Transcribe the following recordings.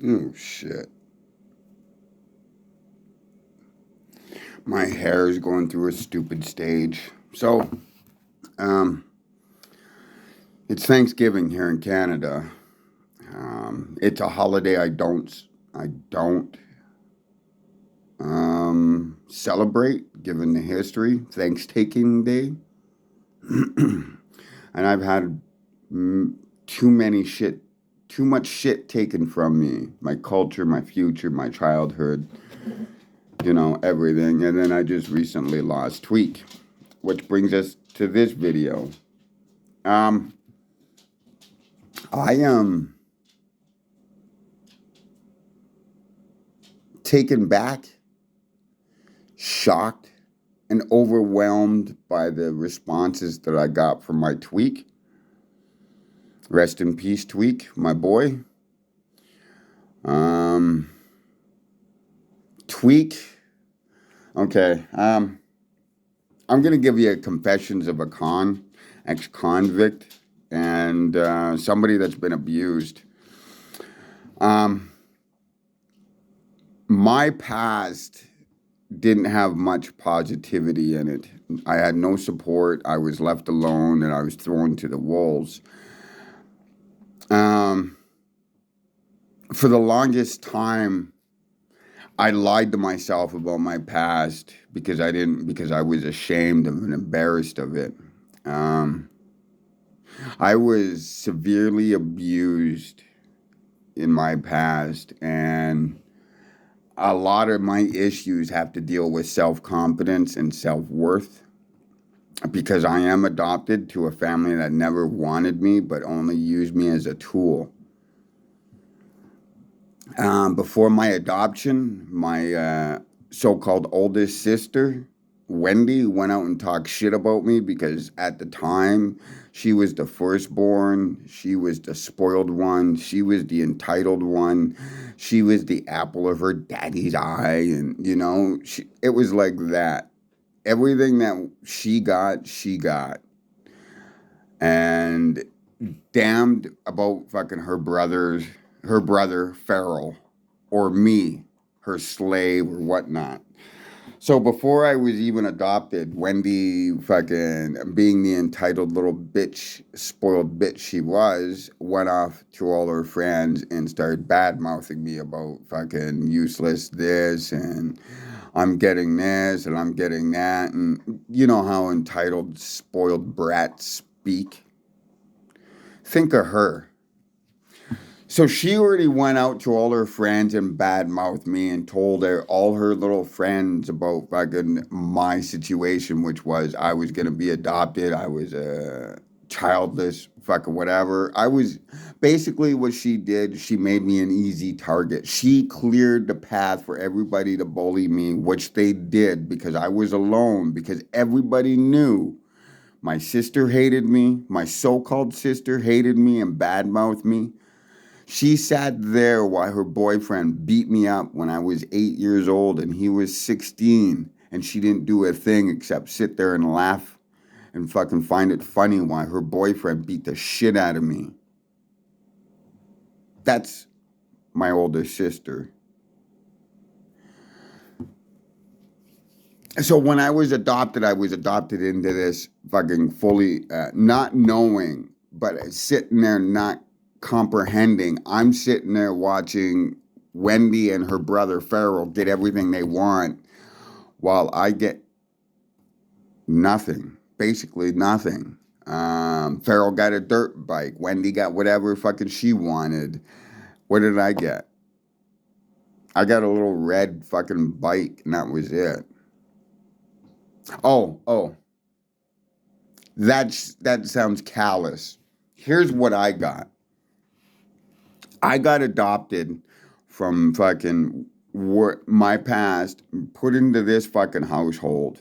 Oh, shit. My hair is going through a stupid stage. So, um, it's Thanksgiving here in Canada. It's a holiday I don't celebrate, given the history. Thanksgiving Day, and I've had mm, too many shit, too much shit taken from me. My culture, my future, my childhood. Everything. And then I just recently lost Tweak, which brings us to this video. Um, I am taken back, shocked, and overwhelmed by the responses that I got from my Tweak. Rest in peace, Tweak, my boy. Um, Tweak. Okay. I'm gonna give you a confessions of a ex-convict, and somebody that's been abused. Um, my past didn't have much positivity in it. I had no support. I was left alone, and I was thrown to the wolves. Um, for the longest time, I lied to myself about my past because I was ashamed of and embarrassed of it. Um, I was severely abused in my past, and a lot of my issues have to deal with self confidence and self worth because I am adopted to a family that never wanted me but only used me as a tool. Before my adoption, my so called oldest sister, Wendy, went out and talked shit about me because at the time she was the firstborn, she was the spoiled one, she was the entitled one, she was the apple of her daddy's eye, and it was like that. Everything that she got. And damned about fucking her brother Farrell, or me, her slave or whatnot. So before I was even adopted, Wendy, fucking being the entitled little bitch, spoiled bitch she was, went off to all her friends and started bad mouthing me about fucking useless this, and I'm getting this and I'm getting that. And you know how entitled, spoiled brats speak? Think of her. So she already went out to all her friends and badmouthed me and told all her little friends about fucking my situation, which was I was gonna be adopted. I was a childless fucking whatever. I was basically what she did. She made me an easy target. She cleared the path for everybody to bully me, which they did because I was alone. Because everybody knew my sister hated me. My so-called sister hated me and badmouthed me. She sat there while her boyfriend beat me up when I was 8 years old and he was 16. And she didn't do a thing except sit there and laugh and fucking find it funny while her boyfriend beat the shit out of me. That's my older sister. So when I was adopted into this fucking fully not knowing, but sitting there not comprehending. I'm sitting there watching Wendy and her brother Farrell get everything they want, while I get nothing, basically nothing. Farrell got a dirt bike. Wendy got whatever fucking she wanted. What did I get? I got a little red fucking bike, and that was it. Oh, that sounds callous. Here's what I got. I got adopted from fucking my past, put into this fucking household.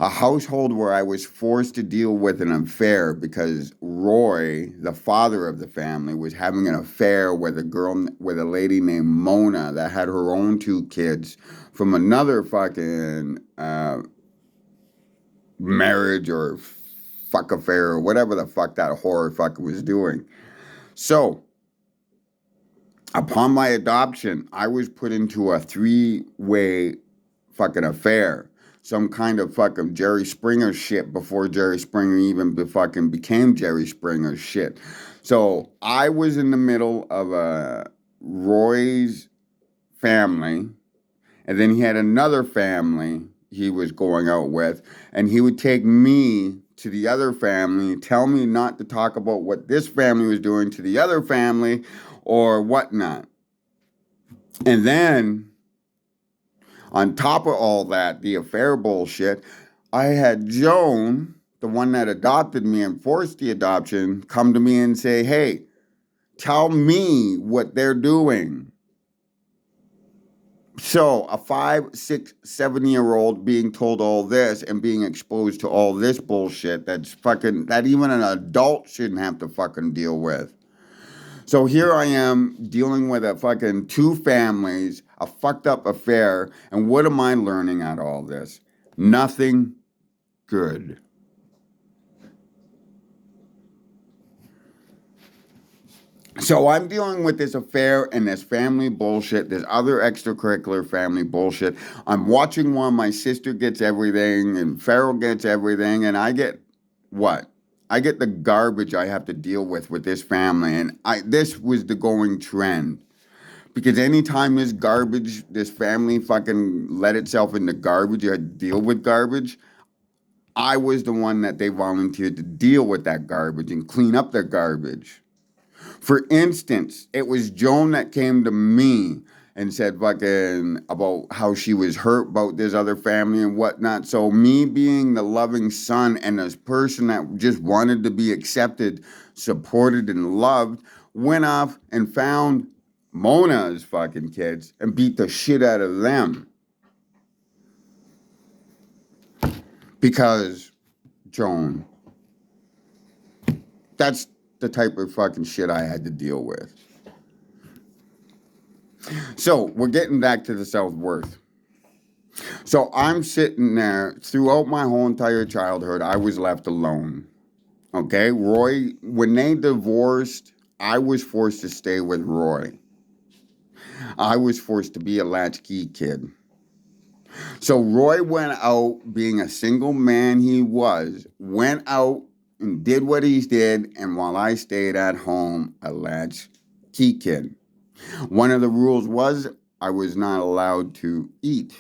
A household where I was forced to deal with an affair because Roy, the father of the family, was having an affair with a lady named Mona that had her own two kids from another fucking marriage or fuck affair, or whatever the fuck that whore fucking was doing. So Upon my adoption, I was put into a 3-way fucking affair. Some kind of fucking Jerry Springer shit before Jerry Springer even fucking became Jerry Springer shit. So I was in the middle of Roy's family, and then he had another family he was going out with, and he would take me to the other family, tell me not to talk about what this family was doing to the other family or whatnot. And then, on top of all that, the affair bullshit, I had Joan, the one that adopted me and forced the adoption, come to me and say, hey, tell me what they're doing. So a 5, 6, 7-year-old being told all this and being exposed to all this bullshit that's fucking, that even an adult shouldn't have to fucking deal with. So here I am dealing with a fucking 2 families, a fucked up affair, and what am I learning out of all this? Nothing good. So I'm dealing with this affair and this family bullshit, this other extracurricular family bullshit. I'm watching one, my sister gets everything, and Farrell gets everything, and I get what? I get the garbage I have to deal with this family, and this was the going trend. Because anytime this garbage, this family fucking let itself into garbage, you had to deal with garbage, I was the one that they volunteered to deal with that garbage and clean up their garbage. For instance, it was Joan that came to me and said fucking about how she was hurt about this other family and whatnot. So me being the loving son and this person that just wanted to be accepted, supported, and loved, went off and found Mona's fucking kids and beat the shit out of them. Because, Joan, that's the type of fucking shit I had to deal with. So, we're getting back to the self-worth. So, I'm sitting there, throughout my whole entire childhood, I was left alone. Okay? Roy, when they divorced, I was forced to stay with Roy. I was forced to be a latchkey kid. So Roy went out, being a single man he was, went out and did what he did, and while I stayed at home, a latchkey kid. One of the rules was I was not allowed to eat.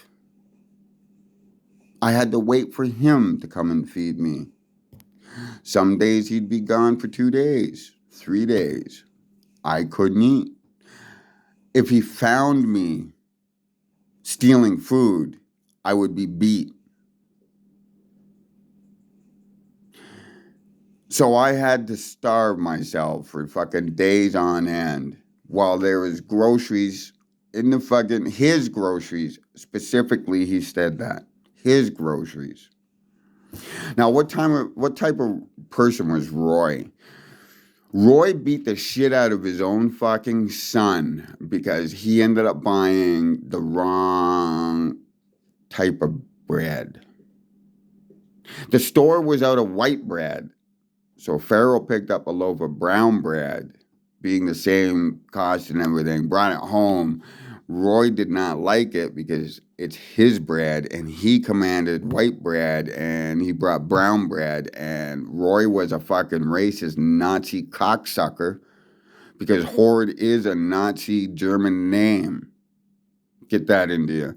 I had to wait for him to come and feed me. Some days he'd be gone for 2 days, 3 days. I couldn't eat. If he found me stealing food, I would be beat. So I had to starve myself for fucking days on end while there was groceries in the fucking, his groceries, specifically he said that, his groceries. Now what type of person was Roy? Roy beat the shit out of his own fucking son because he ended up buying the wrong type of bread. The store was out of white bread. So Farrell picked up a loaf of brown bread, being the same cost and everything, brought it home. Roy did not like it because it's his bread, and he commanded white bread, and he brought brown bread, and Roy was a fucking racist Nazi cocksucker because Horde is a Nazi German name. Get that into you.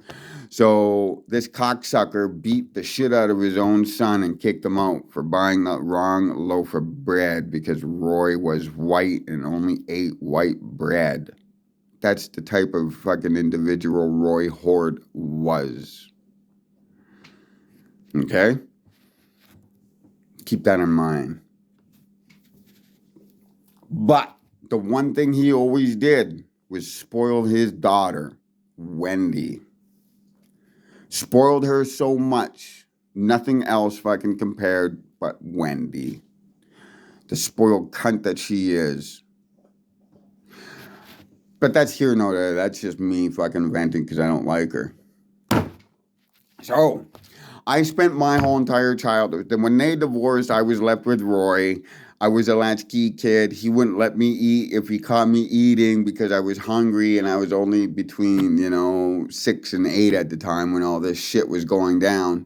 So this cocksucker beat the shit out of his own son and kicked him out for buying the wrong loaf of bread because Roy was white and only ate white bread. That's the type of fucking individual Roy Horde was. Okay? Keep that in mind. But the one thing he always did was spoil his daughter, Wendy. Spoiled her so much, nothing else fucking compared but Wendy. The spoiled cunt that she is. But that's here nor there. That's just me fucking venting because I don't like her. So, I spent my whole entire childhood. Then when they divorced, I was left with Roy. I was a latchkey kid. He wouldn't let me eat if he caught me eating because I was hungry, and I was only between, 6 and 8 at the time when all this shit was going down.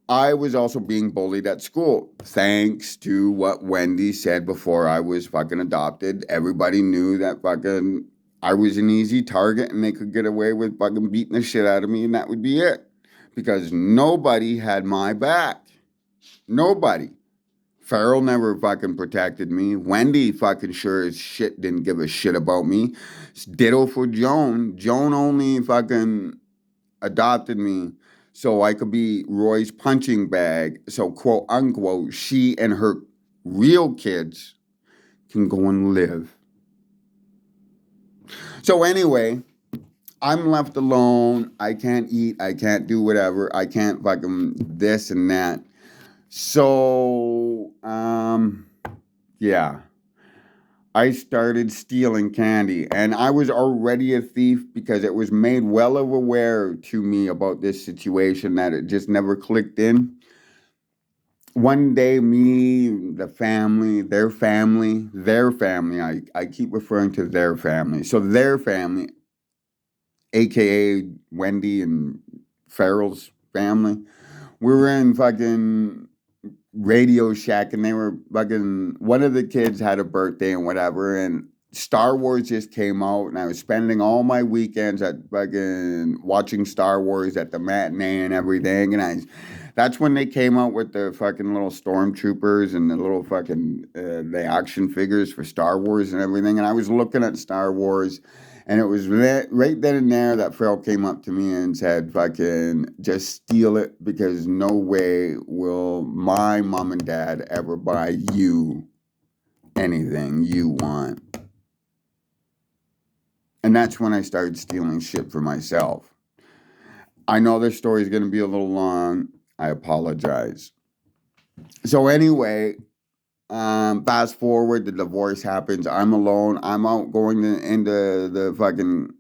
I was also being bullied at school, thanks to what Wendy said before I was fucking adopted. Everybody knew that fucking I was an easy target and they could get away with fucking beating the shit out of me, and that would be it. Because nobody had my back. Nobody. Farrell never fucking protected me. Wendy fucking sure as shit didn't give a shit about me. Ditto for Joan. Joan only fucking adopted me so I could be Roy's punching bag. So, quote unquote, she and her real kids can go and live. So, anyway, I'm left alone. I can't eat. I can't do whatever. I can't fucking this and that. So, yeah. I started stealing candy, and I was already a thief because it was made well aware to me about this situation that it just never clicked in. One day, me, the family, their family, I keep referring to their family. So their family, aka Wendy and Farrell's family, we were in fucking Radio Shack, and they were fucking, one of the kids had a birthday and whatever, and Star Wars just came out, and I was spending all my weekends at fucking watching Star Wars at the matinee and everything, and that's when they came out with the fucking little stormtroopers and the little fucking the action figures for Star Wars and everything, and I was looking at Star Wars. And it was right then and there that Farrell came up to me and said, fucking, just steal it because no way will my mom and dad ever buy you anything you want. And that's when I started stealing shit for myself. I know this story is going to be a little long. I apologize. So anyway, fast forward, the divorce happens. I'm alone. I'm out going into the fucking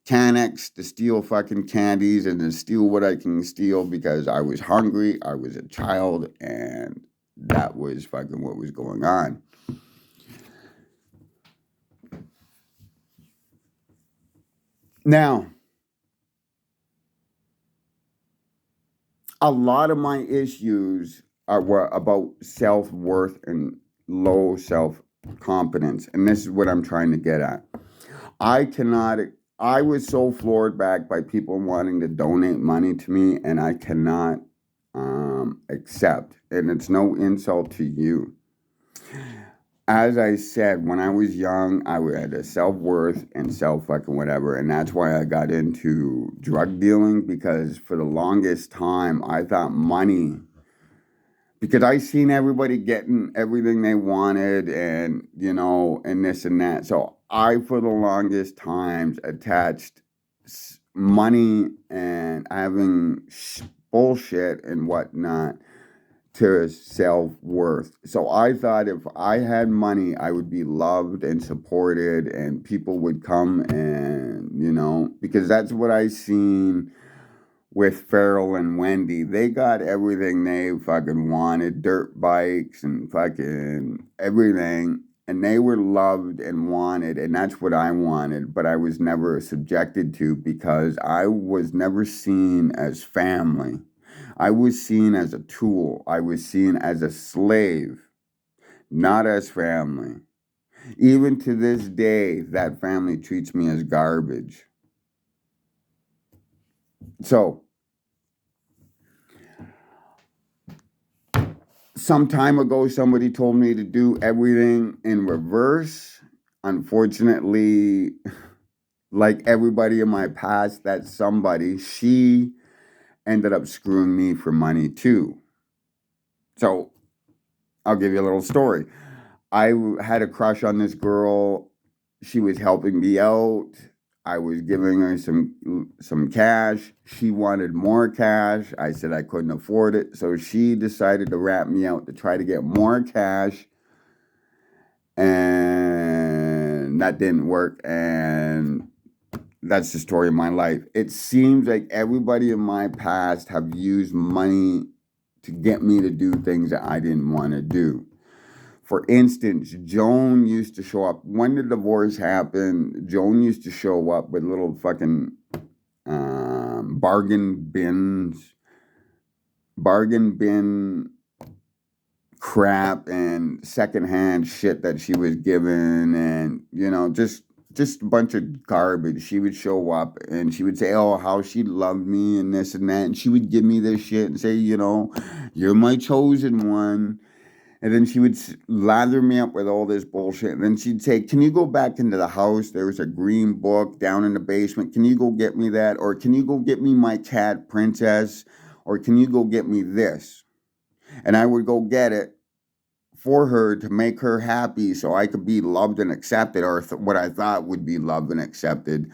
Cannex to steal fucking candies and to steal what I can steal because I was hungry. I was a child, and that was fucking what was going on. Now, a lot of my issues were about self-worth and low self-confidence. And this is what I'm trying to get at. I was so floored back by people wanting to donate money to me, and I cannot accept. And it's no insult to you. As I said, when I was young, I had a self-worth and self-fucking whatever, and that's why I got into drug dealing, because for the longest time, I thought money, because I seen everybody getting everything they wanted and, and this and that. So I, for the longest times, attached money and having bullshit and whatnot to self-worth. So I thought if I had money, I would be loved and supported, and people would come and, because that's what I seen with Farrell and Wendy. They got everything they fucking wanted, dirt bikes and fucking everything, and they were loved and wanted, and that's what I wanted, but I was never subjected to because I was never seen as family. I was seen as a tool. I was seen as a slave, not as family. Even to this day, that family treats me as garbage. So, some time ago, somebody told me to do everything in reverse. Unfortunately, like everybody in my past, that somebody, she ended up screwing me for money too. So, I'll give you a little story. I had a crush on this girl. She was helping me out. I was giving her some cash. She wanted more cash. I said I couldn't afford it. So she decided to rat me out to try to get more cash. And that didn't work. And that's the story of my life. It seems like everybody in my past have used money to get me to do things that I didn't want to do. For instance, Joan used to show up when the divorce happened. Joan used to show up with little fucking bargain bin crap and secondhand shit that she was given, and just a bunch of garbage. She would show up and she would say, "Oh, how she loved me and this and that," and she would give me this shit and say, "You're my chosen one." And then she would lather me up with all this bullshit. And then she'd say, "Can you go back into the house? There's a green book down in the basement. Can you go get me that? Or can you go get me my cat, Princess? Or can you go get me this?" And I would go get it for her to make her happy so I could be loved and accepted, or what I thought would be loved and accepted,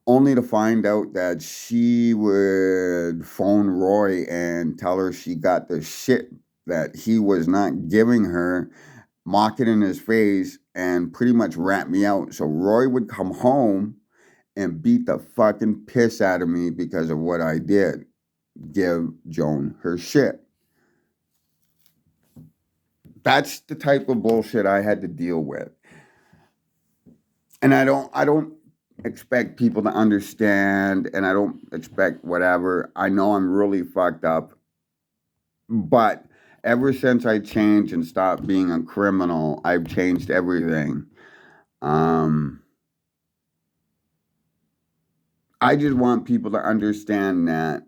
only to find out that she would phone Roy and tell her she got the shit that he was not giving her, mock it in his face, and pretty much rat me out. So Roy would come home and beat the fucking piss out of me because of what I did. Give Joan her shit. That's the type of bullshit I had to deal with. And I don't expect people to understand, and I don't expect whatever. I know I'm really fucked up. But ever since I changed and stopped being a criminal, I've changed everything. I just want people to understand that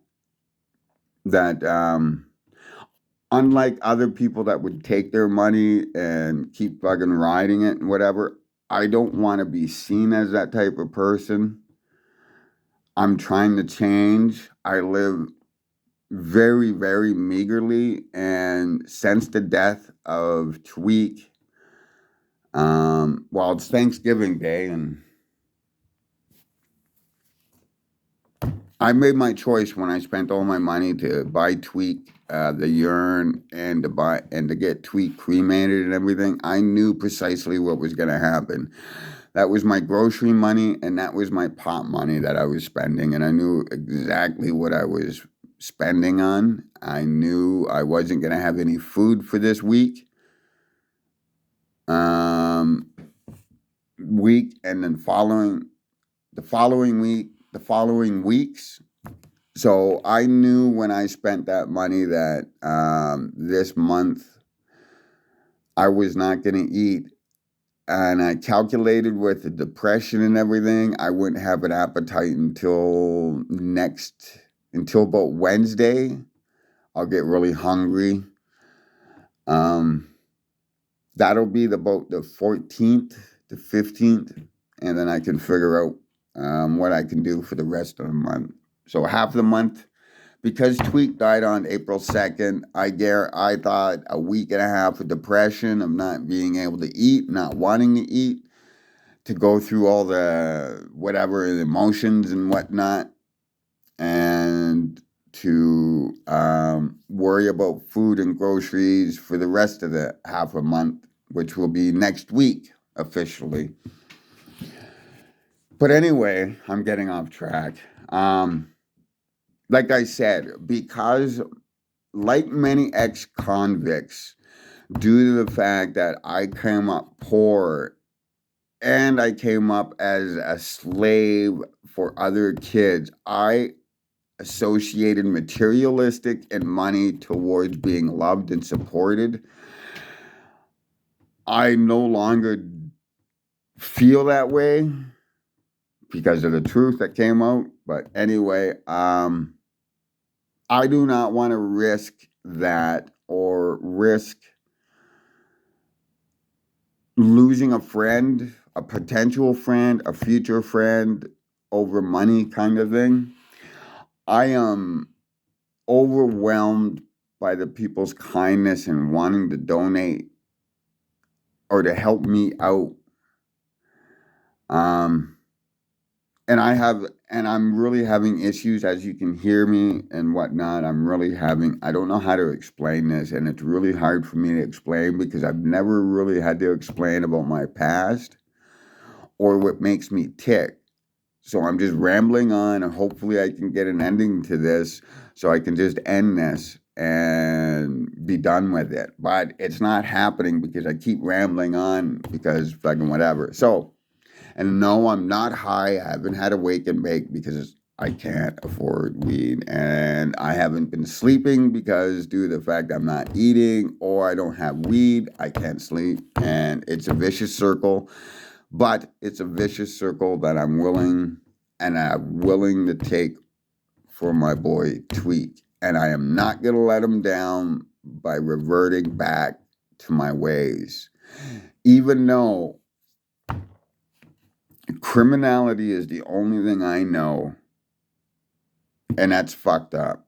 unlike other people that would take their money and keep fucking riding it and whatever, I don't want to be seen as that type of person. I'm trying to change. I live very, very meagerly, and since the death of Tweak, well, it's Thanksgiving Day, and I made my choice when I spent all my money to buy Tweak, the urn, and to get Tweak cremated and everything. I knew precisely what was going to happen. That was my grocery money, and that was my pot money that I was spending, and I knew exactly what I was spending on. I knew I wasn't going to have any food for this week. And then the following weeks. So I knew when I spent that money that this month I was not going to eat. And I calculated with the depression and everything, I wouldn't have an appetite until about Wednesday. I'll get really hungry. That'll be about the 14th to 15th, and then I can figure out what I can do for the rest of the month. So half the month, because Tweak died on April 2nd, I thought a week and a half of depression, of not being able to eat, not wanting to eat, to go through all the whatever, the emotions and whatnot, and to worry about food and groceries for the rest of the half a month, which will be next week officially. But anyway, I'm getting off track. Like I said, because like many ex-convicts, due to the fact that I came up poor and I came up as a slave for other kids, I associated materialistic and money towards being loved and supported. I no longer feel that way because of the truth that came out. But anyway, I do not want to risk that, or risk losing a friend, a potential friend, a future friend over money kind of thing. I am overwhelmed by the people's kindness and wanting to donate or to help me out. And I'm really having issues, as you can hear me and whatnot. I don't know how to explain this, and it's really hard for me to explain because I've never really had to explain about my past or what makes me tick. So I'm just rambling on, and hopefully I can get an ending to this so I can just end this and be done with it. But it's not happening because I keep rambling on because fucking whatever. So, and no, I'm not high. I haven't had a wake and bake because I can't afford weed. And I haven't been sleeping because due to the fact I'm not eating or I don't have weed, I can't sleep. And it's a vicious circle. But it's a vicious circle that I'm willing to take for my boy Tweak. And I am not going to let him down by reverting back to my ways. Even though criminality is the only thing I know, and that's fucked up.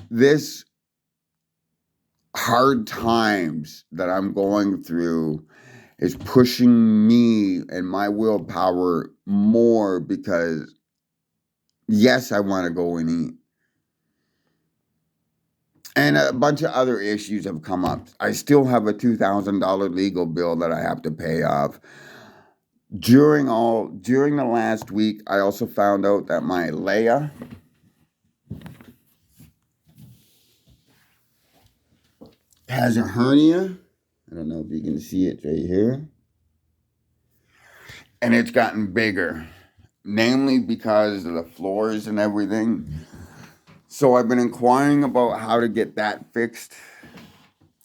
This hard times that I'm going through is pushing me and my willpower more because yes, I want to go and eat. And a bunch of other issues have come up. I still have a $2,000 legal bill that I have to pay off. During the last week, I also found out that my Leia has a hernia. I don't know if you can see it right here. And it's gotten bigger, namely because of the floors and everything. So I've been inquiring about how to get that fixed.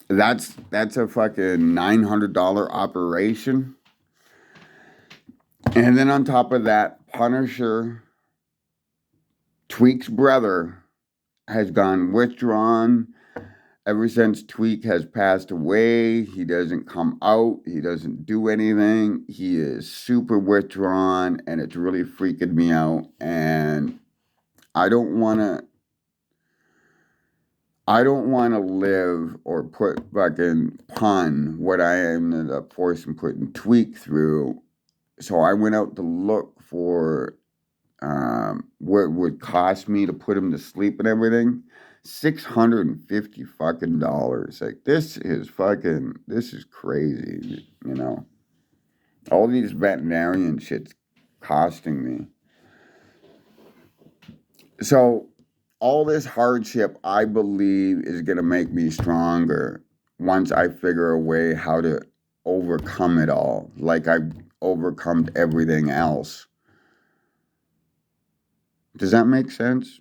That's a fucking $900 operation. And then on top of that, Punisher, Tweak's brother, has gone withdrawn. Ever since Tweak has passed away, he doesn't come out. He doesn't do anything. He is super withdrawn, and it's really freaking me out. And I don't want to live or put fucking pun what I ended up forcing putting Tweak through. So I went out to look for what would cost me to put him to sleep and everything. $650 fucking dollars. Like this is crazy, you know. All these veterinarian shit's costing me. So all this hardship, I believe, is gonna make me stronger once I figure a way how to overcome it all, like I've overcome everything else. Does that make sense?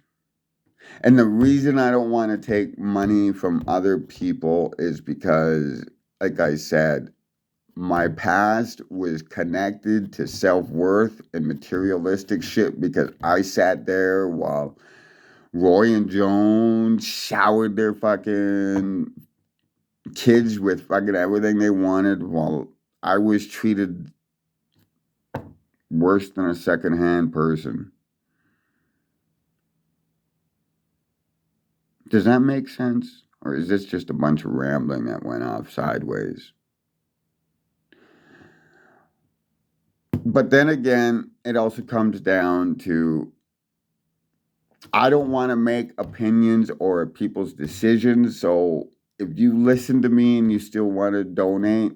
And the reason I don't want to take money from other people is because, like I said, my past was connected to self-worth and materialistic shit because I sat there while Roy and Joan showered their fucking kids with fucking everything they wanted while I was treated worse than a secondhand person. Does that make sense? Or is this just a bunch of rambling that went off sideways? But then again, it also comes down to I don't want to make opinions or people's decisions. So if you listen to me and you still want to donate,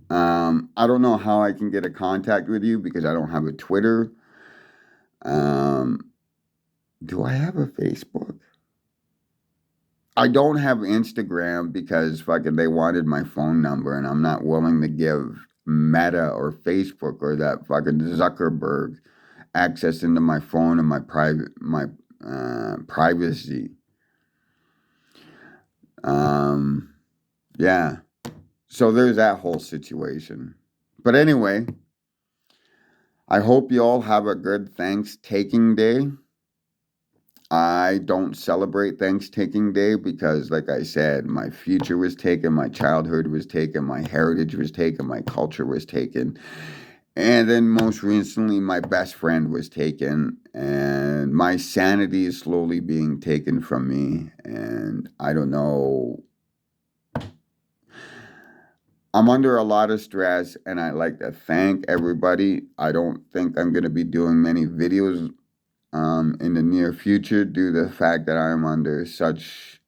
I don't know how I can get a contact with you because I don't have a Twitter. Do I have a Facebook? I don't have Instagram because fucking they wanted my phone number and I'm not willing to give Meta or Facebook or that fucking Zuckerberg access into my phone and my privacy. Yeah. So there's that whole situation. But anyway, I hope you all have a good Thanksgiving Day. I don't celebrate Thanksgiving Day because, like I said, my future was taken, my childhood was taken, my heritage was taken, my culture was taken. And then most recently, my best friend was taken, and my sanity is slowly being taken from me. And I don't know. I'm under a lot of stress, and I'd like to thank everybody. I don't think I'm going to be doing many videos in the near future due to the fact that I'm under such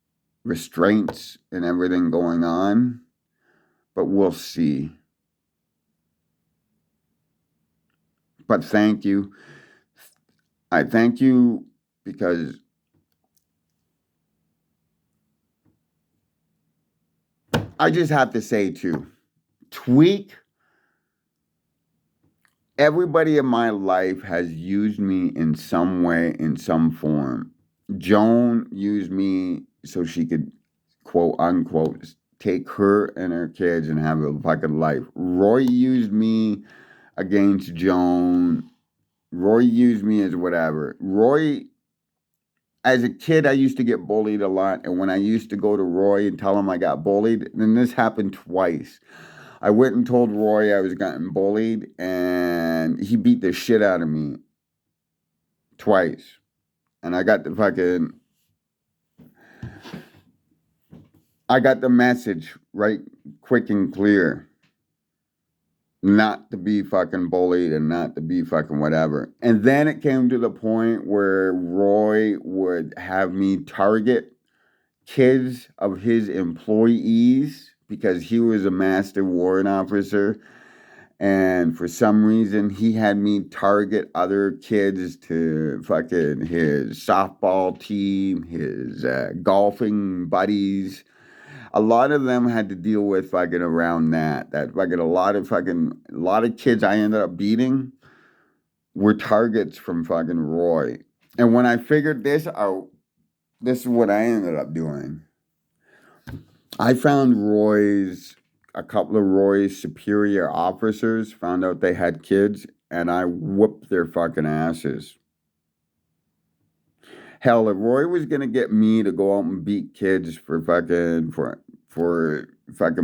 restraints and everything going on. But we'll see. But thank you. I thank you because I just have to say too, Tweak, everybody in my life has used me in some way, in some form. Joan used me so she could, quote unquote, take her and her kids and have a fucking life. Roy used me against Joan. Roy used me as whatever. Roy, as a kid, I used to get bullied a lot. And when I used to go to Roy and tell him I got bullied, then this happened twice. I went and told Roy I was getting bullied, and he beat the shit out of me twice. And I got the message right quick and clear. Not to be fucking bullied and not to be fucking whatever. And then it came to the point where Roy would have me target kids of his employees because he was a master warrant officer. And for some reason, he had me target other kids to fucking his softball team, his golfing buddies. A lot of them had to deal with fucking around that. That fucking a lot of kids I ended up beating were targets from fucking Roy. And when I figured this out, this is what I ended up doing. I found a couple of Roy's superior officers, found out they had kids, and I whooped their fucking asses. Hell, if Roy was gonna get me to go out and beat kids for fucking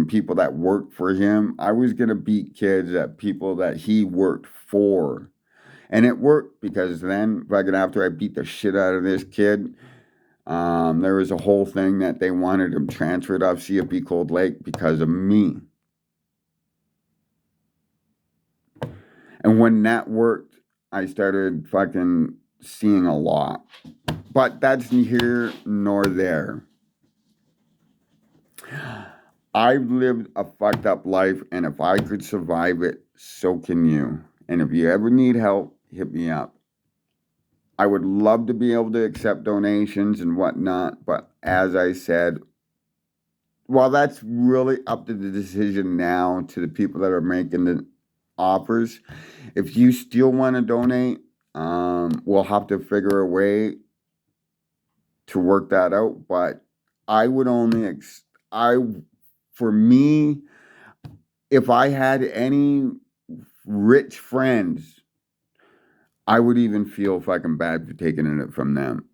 people that worked for him, I was gonna beat kids at people that he worked for. And it worked because then fucking after I beat the shit out of this kid, there was a whole thing that they wanted him transferred off CFP Cold Lake because of me. And when that worked, I started fucking seeing a lot. But that's here nor there. I've lived a fucked up life, and if I could survive it, so can you. And if you ever need help, hit me up. I would love to be able to accept donations and whatnot, but as I said, well, that's really up to the decision now to the people that are making the offers. If you still want to donate, we'll have to figure a way to work that out. But I would only, for me, if I had any rich friends, I would even feel fucking bad for taking it from them.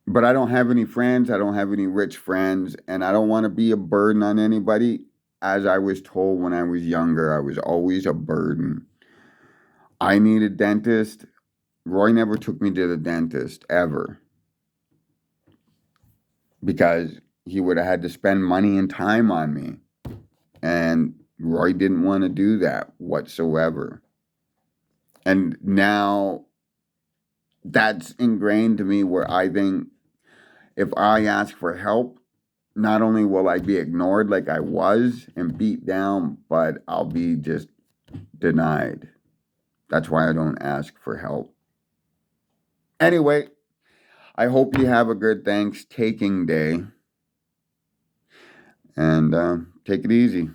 But I don't have any friends. I don't have any rich friends. And I don't want to be a burden on anybody. As I was told when I was younger, I was always a burden. I need a dentist. Roy never took me to the dentist, ever. Because he would have had to spend money and time on me. And Roy didn't want to do that whatsoever. And now that's ingrained to me where I think if I ask for help, not only will I be ignored like I was and beat down, but I'll be just denied. That's why I don't ask for help. Anyway, I hope you have a good Thanksgiving day. And take it easy.